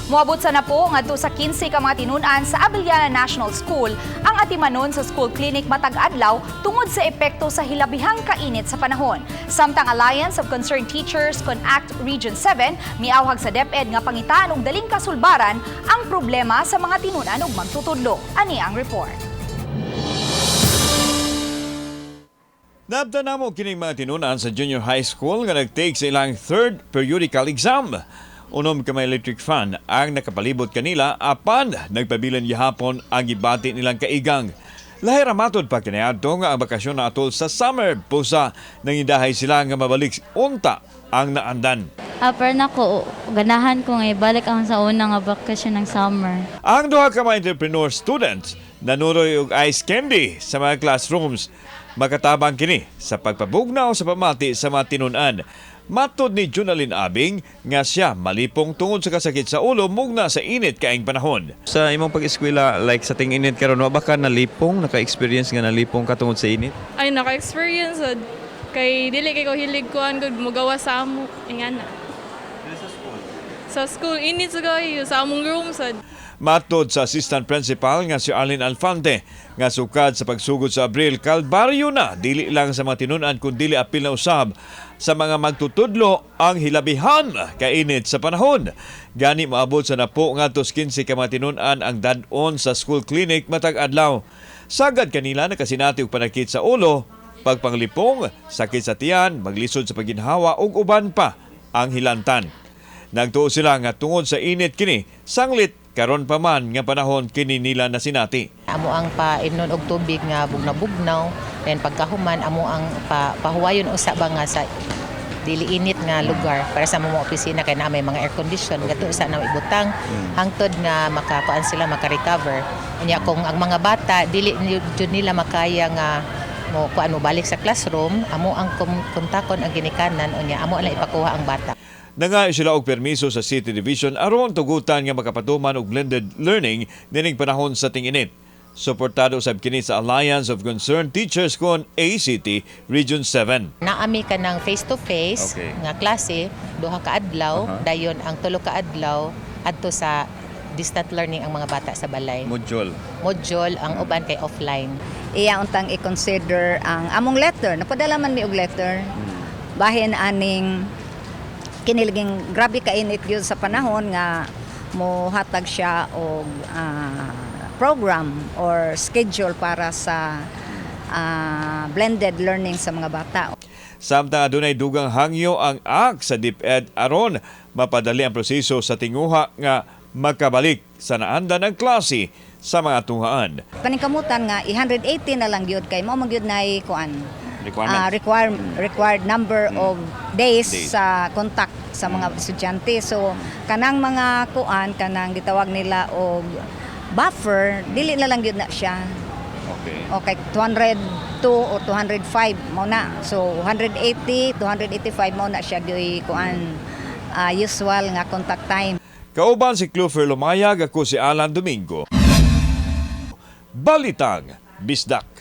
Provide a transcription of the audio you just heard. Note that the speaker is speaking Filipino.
Moabot sa napo ngadto sa 15 ka mga tinunan sa Abellana National School ang atimanon sa school clinic matag adlaw tungod sa epekto sa hilabihang kainit sa panahon. Samtang Alliance of Concerned Teachers CONACT Region 7 miawhag sa DepEd nga pangitaan og daling kasulbaran ang problema sa mga tinunan ug magtutudlo. Ani ang report. Nabta na mo kining mga tinunan sa junior high school nga nag-take sa ilang third periodical exam. Unom ka may electric fan ang nakapalibot kanila apan nagpabilin gihapon ang gibati nilang kaigang. Lahira matod pa kaniadto nga ang bakasyon na atol sa summer pusa nangindahay sila nga mabalik unta ang naandan. Pero nako, ganahan ko nga ibalik ang sa una nga bakasyon ng summer. Ang duha ka mga entrepreneur students nanuroy og ice candy sa mga classrooms. Makatabang kini sa pagpabugnaw sa pamati sa mga tinunan. Matod ni Junalyn Abing nga siya malipong tungod sa kasakit sa ulo mugna sa init kaing panahon. Sa imong pag-eskwela, like sa ting init karon, wa ba ka nalipong, naka-experience nga nalipong ka tungod sa init? Ay, naka-experience. Kay dili kay ko hilig ko ang magawa sa amo. Ingana. Sa school, init sa kayo, sa among room. Matod sa assistant principal nga si Arlene Alfante nga sukad sa pagsugod sa Abril, kalbaryo na dili lang sa mga tinunan kundi apil na usab sa mga magtutudlo ang hilabihan kainit sa panahon. Gani maabot sa napo ngadto 15 ka mga tinunan ang dad-on sa school clinic matag adlaw. Sagad kanila nakasinati og panakit sa ulo, pagpanglipong, sakit sa tiyan, maglisod sa paginhawa ug uban pa ang hilantan. Nagtuo sila nga tungod sa init kini, sanglit karon pa man nga panahon kini nila na sinati. Amo ang painon og tubig nga bugnaw-bugnaw, then pagkahuman amo ang pahuwayon usa ba nga sa dili init nga lugar para sa mga opisina kay na may mga air condition gato sa na ibutang hangtod nga makakuan sila maka-recover. Unya kung ang mga bata dili jud nila makaya nga mo kuan mo balik sa classroom, amo ang kontakon ang ginikanan unya amo lang ipakuha ang bata. Nangayo sila og permiso sa City Division aron tugutan nga makapatuman og blended learning dining panahon sa ting-init. Suportado usab kini sa Alliance of Concerned Teachers kon ACT Region 7. Naami ka ng face-to-face nga klase, duha ka adlaw, dayon ang tulo ka adlaw adto sa distant learning ang mga bata sa balay. Module ang uban kay offline. Iya untang i-consider ang among letter. Napadala man mi og letter. Bahin aning kiniliging grabe kainit gyud sa panahon nga mohatag siya og program or schedule para sa blended learning sa mga bata. Samtang adunay dugang hangyo ang ACT sa DepEd aron mapadali ang proseso sa tinguha nga makabalik sa naandan ng klase sa mga tunghaan. Paningkamutan nga 180 na lang gyud kay mao man gyud nay kuan required number of days sa contact sa mga estudyante. So kanang mga kuan kanang gitawag nila og buffer dili na lang gyud na siya. Okay, 202 o 205 mo na. So 180 285 mo na siya gyud kuan usual nga contact time. Kauban si Clover Lumayag, ako si Alan Domingo. Balitang Bisdak.